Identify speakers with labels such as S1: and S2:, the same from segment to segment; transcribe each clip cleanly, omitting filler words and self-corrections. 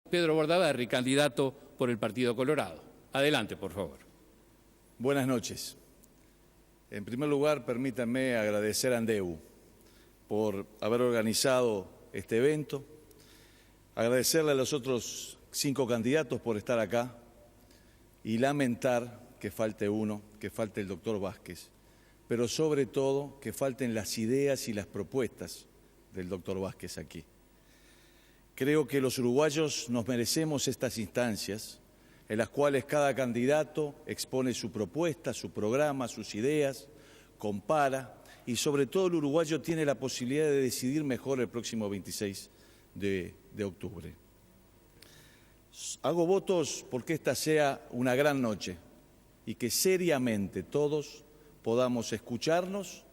S1: Pedro Bordaberry, candidato por el Partido Colorado. Adelante, por favor.
S2: Buenas noches. En primer lugar, permítanme agradecer a ANDEU por haber organizado este evento, agradecerle a los otros 5 candidatos por estar acá y lamentar que falte uno, que falte el doctor Vázquez, pero sobre todo que falten las ideas y las propuestas del doctor Vázquez aquí. Creo que los uruguayos nos merecemos estas instancias en las cuales cada candidato expone su propuesta, su programa, sus ideas, compara y sobre todo el uruguayo tiene la posibilidad de decidir mejor el próximo 26 de octubre. Hago votos porque esta sea una gran noche y que seriamente todos podamos escucharnos,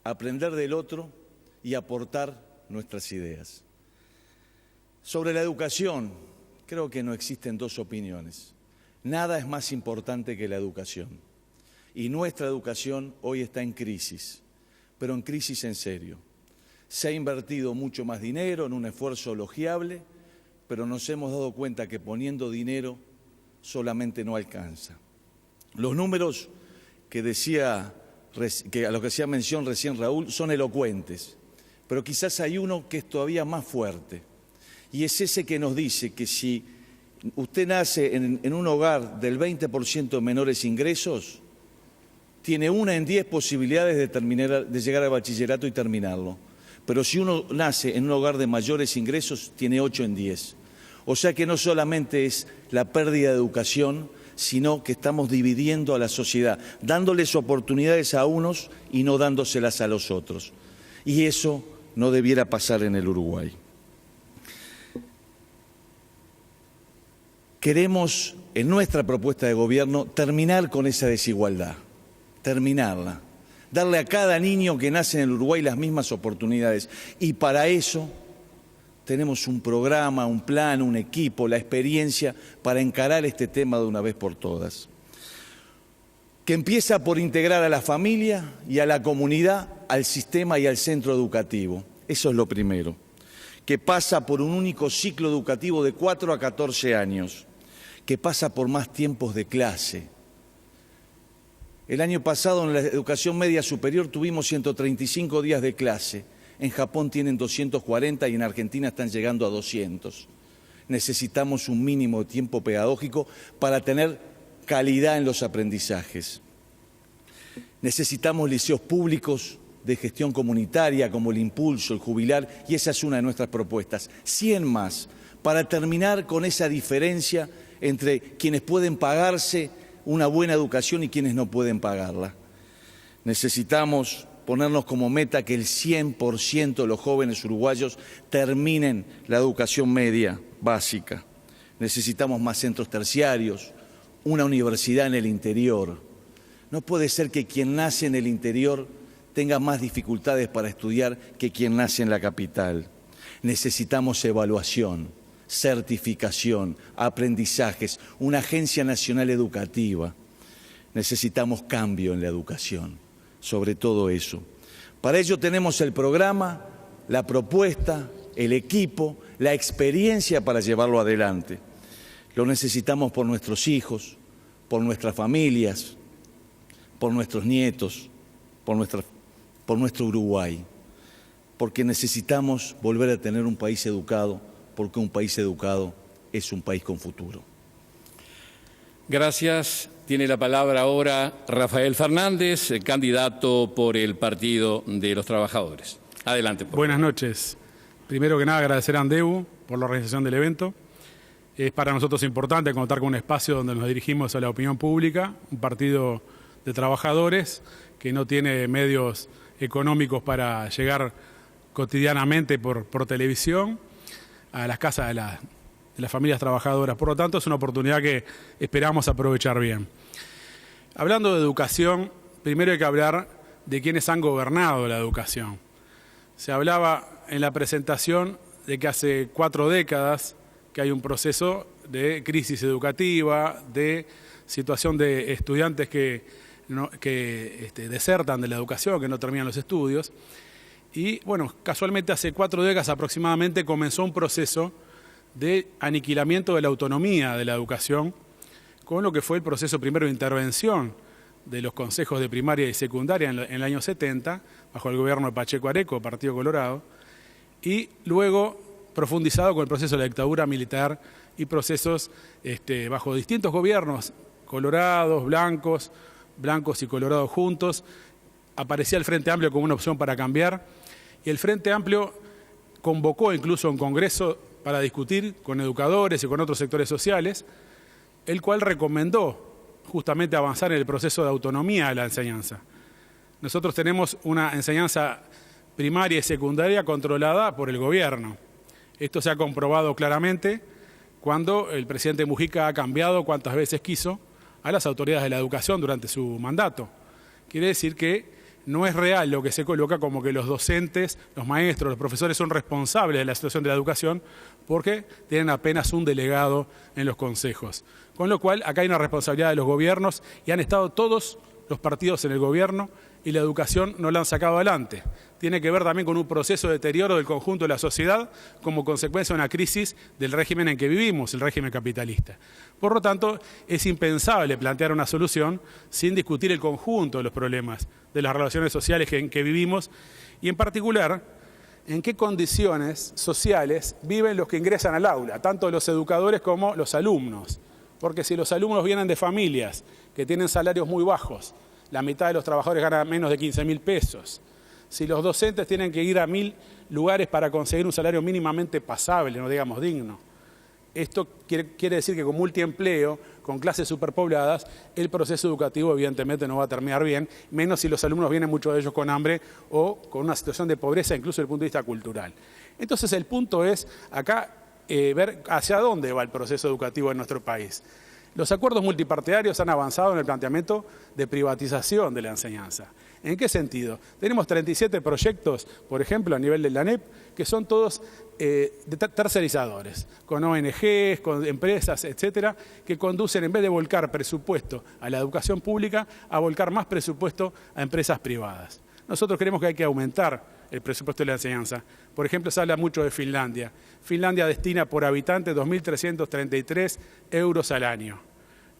S2: aprender del otro y aportar nuestras ideas. Sobre la educación, creo que no existen dos opiniones. Nada es más importante que la educación. Y nuestra educación hoy está en crisis, pero en crisis en serio. Se ha invertido mucho más dinero en un esfuerzo logiable, pero nos hemos dado cuenta que poniendo dinero solamente no alcanza. Los números que a los que hacía mención recién Raúl son elocuentes, pero quizás hay uno que es todavía más fuerte. Y es ese que nos dice que si usted nace en un hogar del 20% de menores ingresos, tiene 1 en 10 posibilidades de llegar al bachillerato y terminarlo. Pero si uno nace en un hogar de mayores ingresos, tiene 8 en 10. O sea que no solamente es la pérdida de educación, sino que estamos dividiendo a la sociedad, dándoles oportunidades a unos y no dándoselas a los otros. Y eso no debiera pasar en el Uruguay. Queremos, en nuestra propuesta de gobierno, terminar con esa desigualdad, terminarla, darle a cada niño que nace en el Uruguay las mismas oportunidades. Y para eso tenemos un programa, un plan, un equipo, la experiencia para encarar este tema de una vez por todas. Que empieza por integrar a la familia y a la comunidad, al sistema y al centro educativo. Eso es lo primero. Que pasa por un único ciclo educativo de 4 a 14 años, que pasa por más tiempos de clase. El año pasado en la educación media superior tuvimos 135 días de clase, en Japón tienen 240 y en Argentina están llegando a 200. Necesitamos un mínimo de tiempo pedagógico para tener calidad en los aprendizajes. Necesitamos liceos públicos de gestión comunitaria como el Impulso, el Jubilar, y esa es una de nuestras propuestas. 100 más, para terminar con esa diferencia entre quienes pueden pagarse una buena educación y quienes no pueden pagarla. Necesitamos ponernos como meta que el 100% de los jóvenes uruguayos terminen la educación media básica. Necesitamos más centros terciarios, una universidad en el interior. No puede ser que quien nace en el interior tenga más dificultades para estudiar que quien nace en la capital. Necesitamos evaluación, certificación, aprendizajes, una agencia nacional educativa. Necesitamos cambio en la educación, sobre todo eso. Para ello tenemos el programa, la propuesta, el equipo, la experiencia para llevarlo adelante. Lo necesitamos por nuestros hijos, por nuestras familias, por nuestros nietos, por nuestro Uruguay, porque necesitamos volver a tener un país educado, porque un país educado es un país con futuro.
S1: Gracias. Tiene la palabra ahora Rafael Fernández, candidato por el Partido de los Trabajadores. Adelante.
S3: Buenas noches. Primero que nada, agradecer a ANDEU por la organización del evento. Es para nosotros importante contar con un espacio donde nos dirigimos a la opinión pública, un partido de trabajadores que no tiene medios económicos para llegar cotidianamente por televisión a las casas de las familias trabajadoras. Por lo tanto, es una oportunidad que esperamos aprovechar bien. Hablando de educación, primero hay que hablar de quienes han gobernado la educación. Se hablaba en la presentación de que hace 4 décadas que hay un proceso de crisis educativa, de situación de estudiantes que desertan de la educación, que no terminan los estudios. Y bueno, casualmente hace 4 décadas aproximadamente comenzó un proceso de aniquilamiento de la autonomía de la educación, con lo que fue el proceso primero de intervención de los consejos de primaria y secundaria en el año 70, bajo el gobierno de Pacheco Areco, Partido Colorado, y luego profundizado con el proceso de la dictadura militar y procesos bajo distintos gobiernos, colorados, blancos y colorados juntos. Aparecía el Frente Amplio como una opción para cambiar, y el Frente Amplio convocó incluso un congreso para discutir con educadores y con otros sectores sociales, el cual recomendó justamente avanzar en el proceso de autonomía de la enseñanza. Nosotros tenemos una enseñanza primaria y secundaria controlada por el gobierno. Esto se ha comprobado claramente cuando el presidente Mujica ha cambiado cuantas veces quiso a las autoridades de la educación durante su mandato. Quiere decir que no es real lo que se coloca como que los docentes, los maestros, los profesores son responsables de la situación de la educación porque tienen apenas un delegado en los consejos. Con lo cual, acá hay una responsabilidad de los gobiernos y han estado todos los partidos en el gobierno y la educación no la han sacado adelante. Tiene que ver también con un proceso de deterioro del conjunto de la sociedad como consecuencia de una crisis del régimen en que vivimos, el régimen capitalista. Por lo tanto, es impensable plantear una solución sin discutir el conjunto de los problemas de las relaciones sociales en que vivimos y en particular en qué condiciones sociales viven los que ingresan al aula, tanto los educadores como los alumnos. Porque si los alumnos vienen de familias que tienen salarios muy bajos, la mitad de los trabajadores ganan menos de 15.000 pesos, si los docentes tienen que ir a 1.000 lugares para conseguir un salario mínimamente pasable, no digamos digno, esto quiere decir que con multiempleo, con clases superpobladas, el proceso educativo evidentemente no va a terminar bien, menos si los alumnos vienen muchos de ellos con hambre o con una situación de pobreza, incluso desde el punto de vista cultural. Entonces el punto es acá ver hacia dónde va el proceso educativo en nuestro país. Los acuerdos multipartidarios han avanzado en el planteamiento de privatización de la enseñanza. ¿En qué sentido? Tenemos 37 proyectos, por ejemplo, a nivel de la ANEP, que son todos tercerizadores, con ONGs, con empresas, etcétera, que conducen, en vez de volcar presupuesto a la educación pública, a volcar más presupuesto a empresas privadas. Nosotros creemos que hay que aumentar el presupuesto de la enseñanza. Por ejemplo, se habla mucho de Finlandia. Finlandia destina por habitante 2.333 euros al año.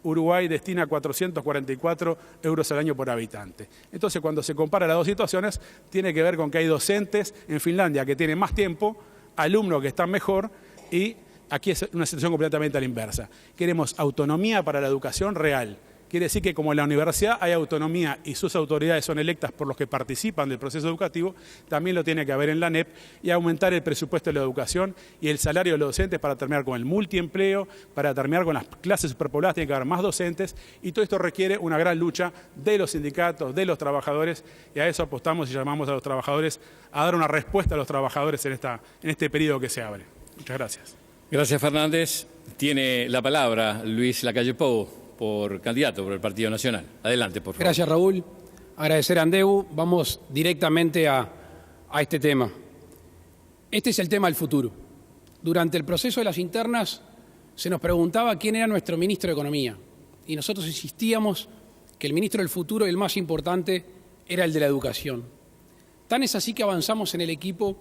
S3: Uruguay destina 444 euros al año por habitante. Entonces, cuando se compara las dos situaciones, tiene que ver con que hay docentes en Finlandia que tienen más tiempo, alumnos que están mejor, y aquí es una situación completamente a la inversa. Queremos autonomía para la educación real. Quiere decir que como en la universidad hay autonomía y sus autoridades son electas por los que participan del proceso educativo, también lo tiene que haber en la ANEP y aumentar el presupuesto de la educación y el salario de los docentes para terminar con el multiempleo, para terminar con las clases superpobladas, tiene que haber más docentes y todo esto requiere una gran lucha de los sindicatos, de los trabajadores y a eso apostamos y llamamos a los trabajadores a dar una respuesta a los trabajadores en este periodo que se abre. Muchas gracias.
S1: Gracias, Fernández. Tiene la palabra Luis Lacalle Pou, por candidato por el Partido Nacional. Adelante, por favor.
S4: Gracias, Raúl. Agradecer a Andeu. Vamos directamente a este tema. Este es el tema del futuro. Durante el proceso de las internas se nos preguntaba quién era nuestro ministro de Economía. Y nosotros insistíamos que el ministro del futuro y el más importante era el de la educación. Tan es así que avanzamos en el equipo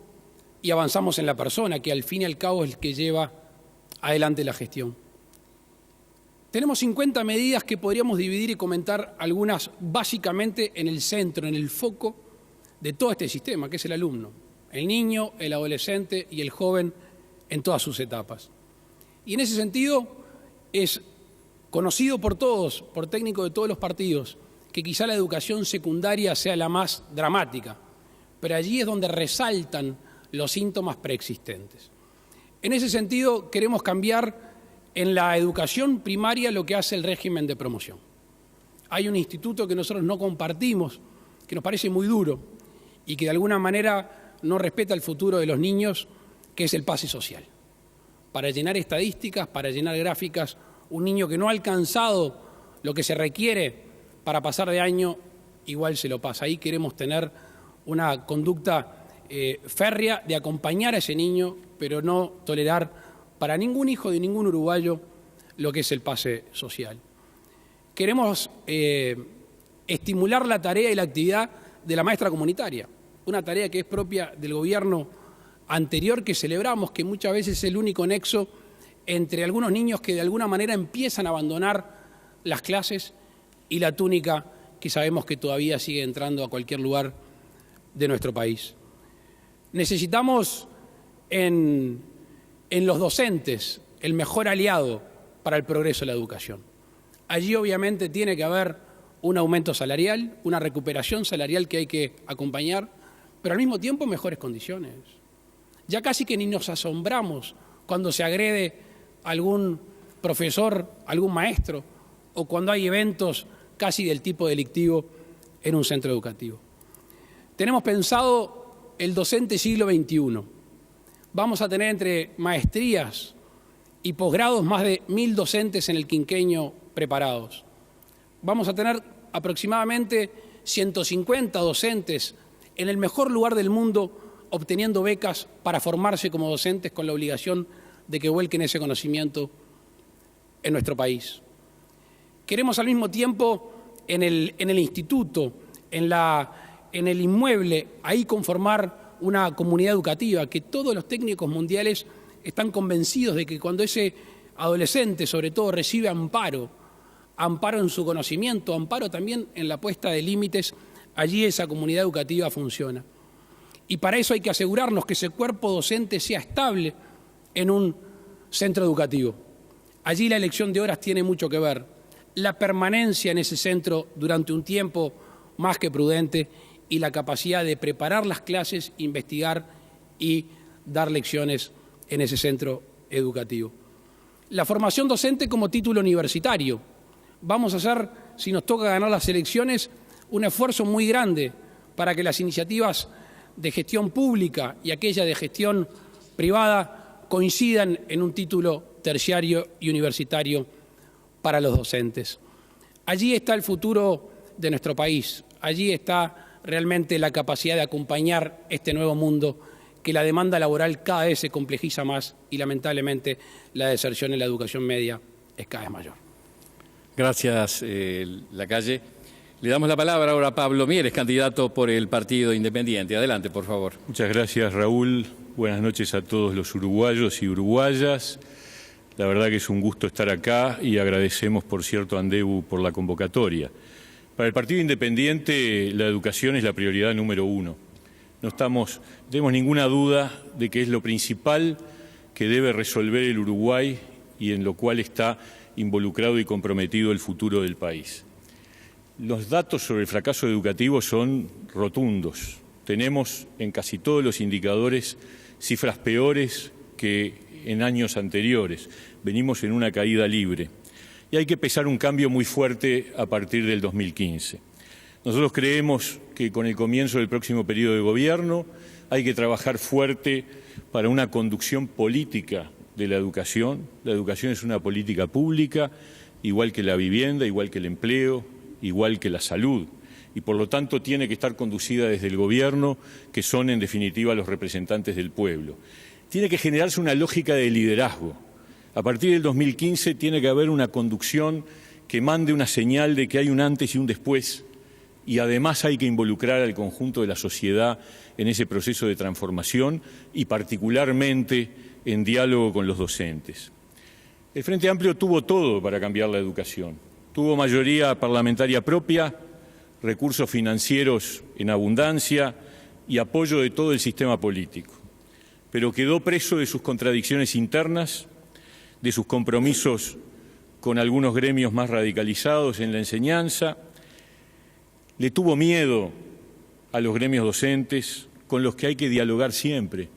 S4: y avanzamos en la persona, que al fin y al cabo es el que lleva adelante la gestión. Tenemos 50 medidas que podríamos dividir y comentar algunas básicamente en el centro, en el foco de todo este sistema, que es el alumno, el niño, el adolescente y el joven en todas sus etapas. Y en ese sentido es conocido por todos, por técnicos de todos los partidos, que quizá la educación secundaria sea la más dramática, pero allí es donde resaltan los síntomas preexistentes. En ese sentido queremos cambiar en la educación primaria lo que hace el régimen de promoción. Hay un instituto que nosotros no compartimos, que nos parece muy duro y que de alguna manera no respeta el futuro de los niños, que es el pase social. Para llenar estadísticas, para llenar gráficas, un niño que no ha alcanzado lo que se requiere para pasar de año, igual se lo pasa. Ahí queremos tener una conducta férrea de acompañar a ese niño, pero no tolerar para ningún hijo de ningún uruguayo lo que es el pase social. Queremos estimular la tarea y la actividad de la maestra comunitaria, una tarea que es propia del gobierno anterior que celebramos, que muchas veces es el único nexo entre algunos niños que de alguna manera empiezan a abandonar las clases y la túnica que sabemos que todavía sigue entrando a cualquier lugar de nuestro país. Necesitamos en los docentes el mejor aliado para el progreso de la educación. Allí obviamente tiene que haber un aumento salarial, una recuperación salarial que hay que acompañar, pero al mismo tiempo mejores condiciones. Ya casi que ni nos asombramos cuando se agrede a algún profesor, algún maestro, o cuando hay eventos casi del tipo delictivo en un centro educativo. Tenemos pensado el docente siglo XXI. Vamos a tener entre maestrías y posgrados más de 1.000 docentes en el quinquenio preparados. Vamos a tener aproximadamente 150 docentes en el mejor lugar del mundo obteniendo becas para formarse como docentes con la obligación de que vuelquen ese conocimiento en nuestro país. Queremos al mismo tiempo en el instituto, en el inmueble, ahí conformar una comunidad educativa, que todos los técnicos mundiales están convencidos de que cuando ese adolescente, sobre todo, recibe amparo en su conocimiento, amparo también en la puesta de límites, allí esa comunidad educativa funciona. Y para eso hay que asegurarnos que ese cuerpo docente sea estable en un centro educativo. Allí la elección de horas tiene mucho que ver. La permanencia en ese centro durante un tiempo más que prudente y la capacidad de preparar las clases, investigar y dar lecciones en ese centro educativo. La formación docente como título universitario. Vamos a hacer, si nos toca ganar las elecciones, un esfuerzo muy grande para que las iniciativas de gestión pública y aquellas de gestión privada coincidan en un título terciario y universitario para los docentes. Allí está el futuro de nuestro país, allí está realmente la capacidad de acompañar este nuevo mundo que la demanda laboral cada vez se complejiza más y lamentablemente la deserción en la educación media es cada vez mayor.
S1: Gracias, Lacalle. Le damos la palabra ahora a Pablo Mieres, candidato por el Partido Independiente. Adelante, por favor.
S5: Muchas gracias, Raúl. Buenas noches a todos los uruguayos y uruguayas. La verdad que es un gusto estar acá y agradecemos, por cierto, a Andebu por la convocatoria. Para el Partido Independiente, la educación es la prioridad número uno. No tenemos ninguna duda de que es lo principal que debe resolver el Uruguay y en lo cual está involucrado y comprometido el futuro del país. Los datos sobre el fracaso educativo son rotundos. Tenemos en casi todos los indicadores cifras peores que en años anteriores. Venimos en una caída libre. Y hay que empezar un cambio muy fuerte a partir del 2015. Nosotros creemos que con el comienzo del próximo periodo de gobierno hay que trabajar fuerte para una conducción política de la educación. La educación es una política pública, igual que la vivienda, igual que el empleo, igual que la salud, y por lo tanto tiene que estar conducida desde el gobierno, que son en definitiva los representantes del pueblo. Tiene que generarse una lógica de liderazgo. A partir del 2015 tiene que haber una conducción que mande una señal de que hay un antes y un después, y además hay que involucrar al conjunto de la sociedad en ese proceso de transformación y particularmente en diálogo con los docentes. El Frente Amplio tuvo todo para cambiar la educación. Tuvo mayoría parlamentaria propia, recursos financieros en abundancia y apoyo de todo el sistema político. Pero quedó preso de sus contradicciones internas, de sus compromisos con algunos gremios más radicalizados en la enseñanza. Le tuvo miedo a los gremios docentes, con los que hay que dialogar siempre,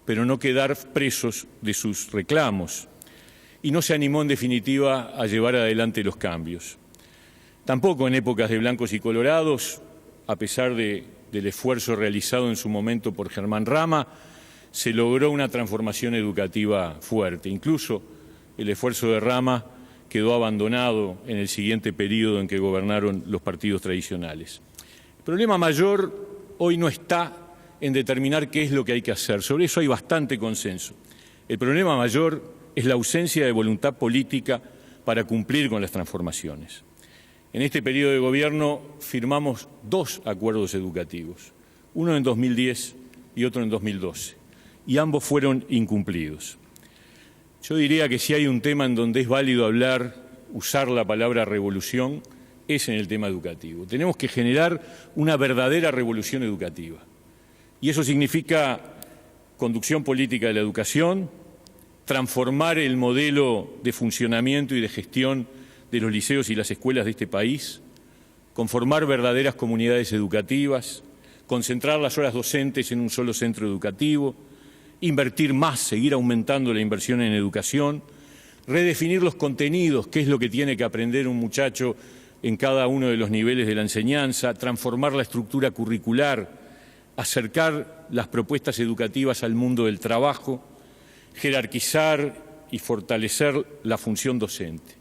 S5: pero no quedar presos de sus reclamos. Y no se animó, en definitiva, a llevar adelante los cambios. Tampoco en épocas de blancos y colorados, a pesar del esfuerzo realizado en su momento por Germán Rama, se logró una transformación educativa fuerte. Incluso el esfuerzo de Rama quedó abandonado en el siguiente periodo en que gobernaron los partidos tradicionales. El problema mayor hoy no está en determinar qué es lo que hay que hacer. Sobre eso hay bastante consenso. El problema mayor es la ausencia de voluntad política para cumplir con las transformaciones. En este periodo de gobierno firmamos 2 acuerdos educativos, uno en 2010 y otro en 2012, y ambos fueron incumplidos. Yo diría que si hay un tema en donde es válido usar la palabra revolución, es en el tema educativo. Tenemos que generar una verdadera revolución educativa. Y eso significa conducción política de la educación, transformar el modelo de funcionamiento y de gestión de los liceos y las escuelas de este país, conformar verdaderas comunidades educativas, concentrar las horas docentes en un solo centro educativo, invertir más, seguir aumentando la inversión en educación, redefinir los contenidos, qué es lo que tiene que aprender un muchacho en cada uno de los niveles de la enseñanza, transformar la estructura curricular, acercar las propuestas educativas al mundo del trabajo, jerarquizar y fortalecer la función docente.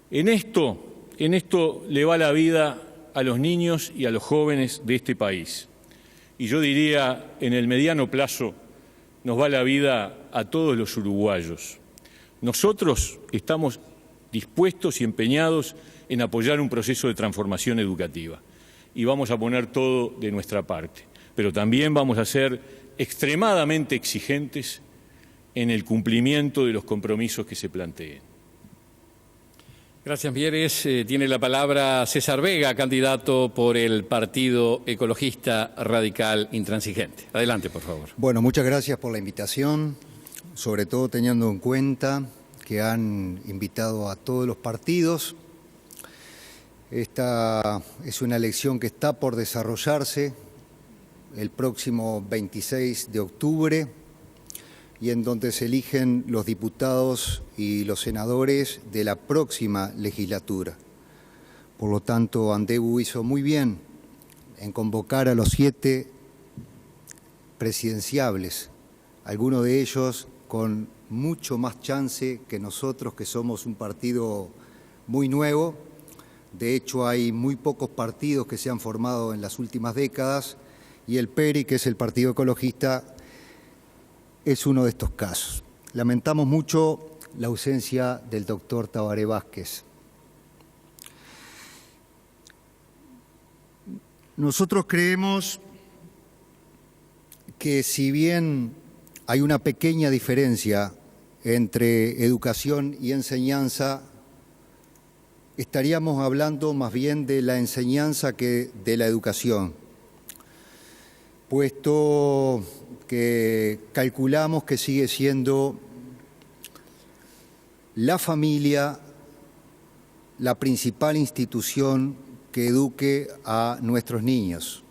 S5: En esto le va la vida a los niños y a los jóvenes de este país. Y yo diría, en el mediano plazo, nos va la vida a todos los uruguayos. Nosotros estamos dispuestos y empeñados en apoyar un proceso de transformación educativa y vamos a poner todo de nuestra parte, pero también vamos a ser extremadamente exigentes en el cumplimiento de los compromisos que se planteen.
S1: Gracias, Mieres. Tiene la palabra César Vega, candidato por el Partido Ecologista Radical Intransigente. Adelante, por favor.
S6: Bueno, muchas gracias por la invitación, sobre todo teniendo en cuenta que han invitado a todos los partidos. Esta es una elección que está por desarrollarse el próximo 26 de octubre y en donde se eligen los diputados y los senadores de la próxima legislatura. Por lo tanto, Andeu hizo muy bien en convocar a los 7 presidenciables, algunos de ellos con mucho más chance que nosotros, que somos un partido muy nuevo. De hecho, hay muy pocos partidos que se han formado en las últimas décadas y el PERI, que es el Partido Ecologista, es uno de estos casos. Lamentamos mucho la ausencia del doctor Tabaré Vázquez. Nosotros creemos que si bien hay una pequeña diferencia entre educación y enseñanza, estaríamos hablando más bien de la enseñanza que de la educación, puesto que calculamos que sigue siendo la familia la principal institución que eduque a nuestros niños.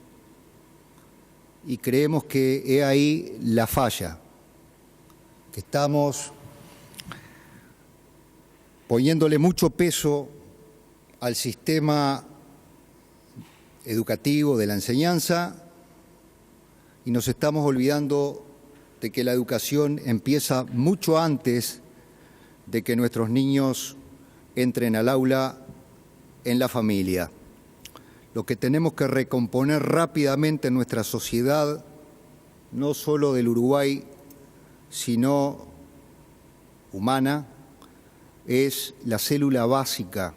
S6: Y creemos que es ahí la falla, que estamos poniéndole mucho peso al sistema educativo de la enseñanza y nos estamos olvidando de que la educación empieza mucho antes de que nuestros niños entren al aula, en la familia. Lo que tenemos que recomponer rápidamente en nuestra sociedad, no solo del Uruguay, sino humana, es la célula básica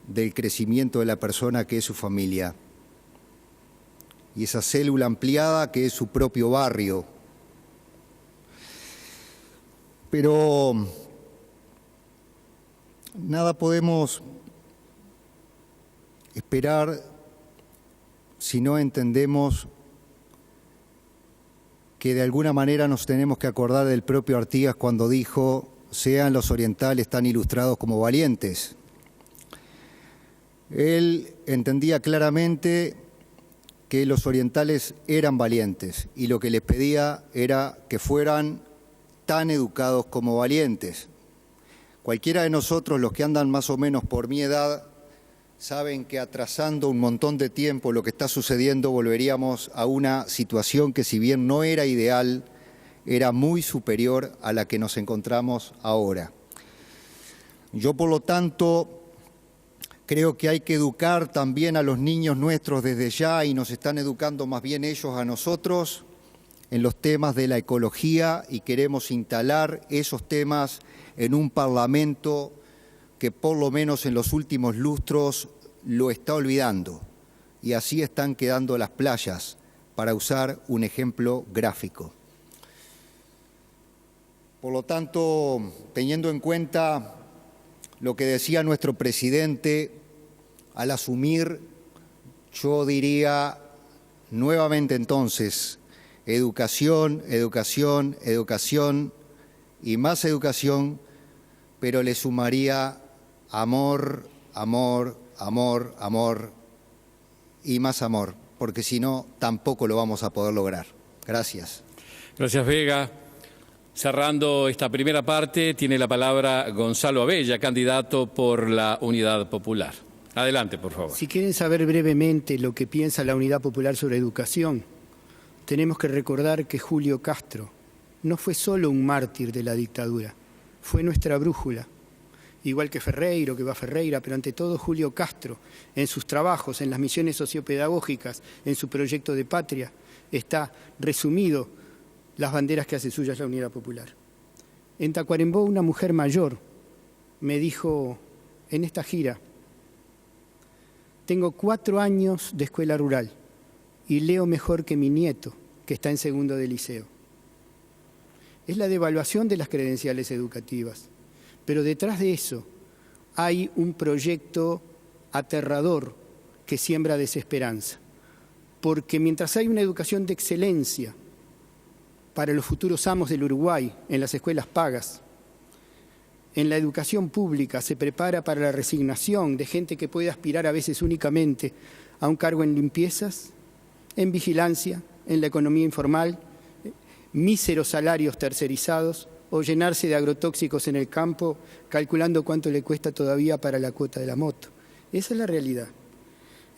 S6: del crecimiento de la persona, que es su familia. Y esa célula ampliada, que es su propio barrio. Pero nada podemos esperar si no entendemos que de alguna manera nos tenemos que acordar del propio Artigas cuando dijo: sean los orientales tan ilustrados como valientes. Él entendía claramente que los orientales eran valientes y lo que les pedía era que fueran tan educados como valientes. Cualquiera de nosotros, los que andan más o menos por mi edad, saben que atrasando un montón de tiempo lo que está sucediendo volveríamos a una situación que, si bien no era ideal, era muy superior a la que nos encontramos ahora. Yo, por lo tanto, creo que hay que educar también a los niños nuestros desde ya, y nos están educando más bien ellos a nosotros, en los temas de la ecología, y queremos instalar esos temas en un Parlamento que por lo menos en los últimos lustros lo está olvidando. Y así están quedando las playas, para usar un ejemplo gráfico. Por lo tanto, teniendo en cuenta lo que decía nuestro presidente al asumir, yo diría nuevamente entonces, educación, educación, educación y más educación, pero le sumaría amor, amor, amor, amor y más amor, porque si no, tampoco lo vamos a poder lograr. Gracias.
S1: Gracias, Vega. Cerrando esta primera parte, tiene la palabra Gonzalo Abella, candidato por la Unidad Popular. Adelante, por favor.
S7: Si quieren saber brevemente lo que piensa la Unidad Popular sobre educación, tenemos que recordar que Julio Castro no fue solo un mártir de la dictadura, fue nuestra brújula. Igual que Ferreiro, que va Ferreira, pero ante todo Julio Castro, en sus trabajos, en las misiones sociopedagógicas, en su proyecto de patria, está resumido las banderas que hace suyas la Unidad Popular. En Tacuarembó, una mujer mayor me dijo en esta gira: tengo 4 años de escuela rural y leo mejor que mi nieto, que está en segundo de liceo. Es la devaluación de las credenciales educativas, pero detrás de eso hay un proyecto aterrador que siembra desesperanza, porque mientras hay una educación de excelencia para los futuros amos del Uruguay en las escuelas pagas, en la educación pública se prepara para la resignación de gente que puede aspirar a veces únicamente a un cargo en limpiezas, en vigilancia, en la economía informal, míseros salarios tercerizados o llenarse de agrotóxicos en el campo calculando cuánto le cuesta todavía para la cuota de la moto. Esa es la realidad.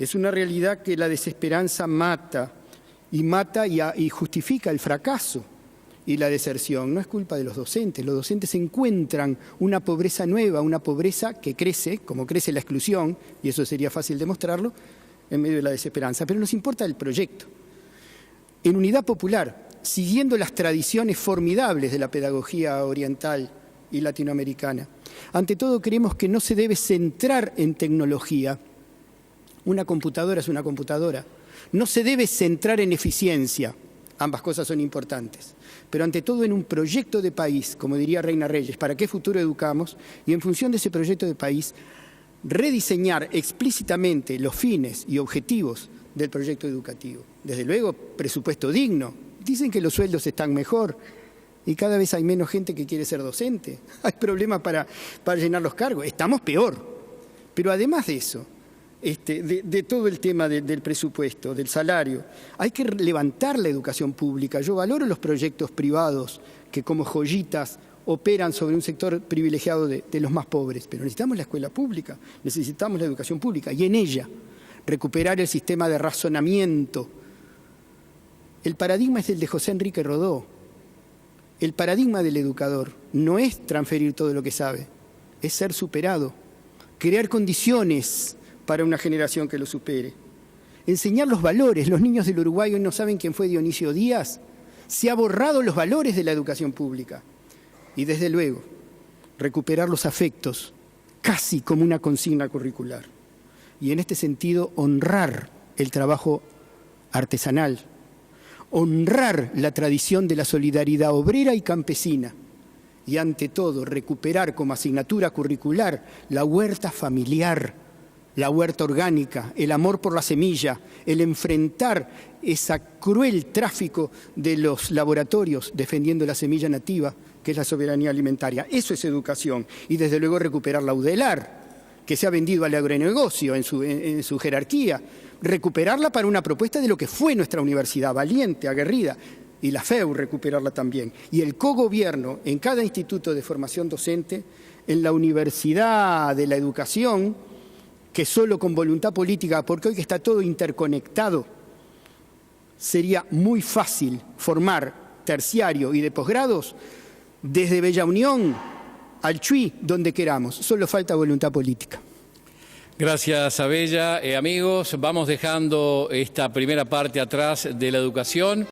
S7: Es una realidad que la desesperanza mata y justifica el fracaso y la deserción. No es culpa de los docentes encuentran una pobreza nueva, una pobreza que crece, como crece la exclusión, y eso sería fácil demostrarlo, en medio de la desesperanza. Pero nos importa el proyecto. En Unidad Popular, siguiendo las tradiciones formidables de la pedagogía oriental y latinoamericana, ante todo creemos que no se debe centrar en tecnología. Una computadora es una computadora. No se debe centrar en eficiencia. Ambas cosas son importantes, pero ante todo en un proyecto de país, como diría Reina Reyes, ¿para qué futuro educamos? Y en función de ese proyecto de país, rediseñar explícitamente los fines y objetivos del proyecto educativo. Desde luego, presupuesto digno. Dicen que los sueldos están mejor y cada vez hay menos gente que quiere ser docente. Hay problemas para llenar los cargos. Estamos peor. Pero además de eso, de todo el tema del presupuesto, del salario, hay que levantar la educación pública. Yo valoro los proyectos privados que como joyitas operan sobre un sector privilegiado de los más pobres, pero necesitamos la escuela pública, necesitamos la educación pública y en ella recuperar el sistema de razonamiento. El paradigma es el de José Enrique Rodó. El paradigma del educador no es transferir todo lo que sabe, es ser superado, crear condiciones para una generación que lo supere. Enseñar los valores. Los niños del Uruguay hoy no saben quién fue Dionisio Díaz. Se ha borrado los valores de la educación pública. Y desde luego, recuperar los afectos, casi como una consigna curricular. Y en este sentido, honrar el trabajo artesanal, honrar la tradición de la solidaridad obrera y campesina. Y ante todo, recuperar como asignatura curricular la huerta familiar, la huerta orgánica, el amor por la semilla, el enfrentar ese cruel tráfico de los laboratorios defendiendo la semilla nativa, que es la soberanía alimentaria. Eso es educación. Y desde luego recuperar la UDELAR, que se ha vendido al agronegocio en su jerarquía. Recuperarla para una propuesta de lo que fue nuestra universidad, valiente, aguerrida. Y la FEU recuperarla también. Y el cogobierno en cada instituto de formación docente, en la Universidad de la Educación, que solo con voluntad política, porque hoy que está todo interconectado, sería muy fácil formar terciario y de posgrados desde Bella Unión al Chuy, donde queramos. Solo falta voluntad política.
S1: Gracias, Abella. Amigos, vamos dejando esta primera parte atrás de la educación.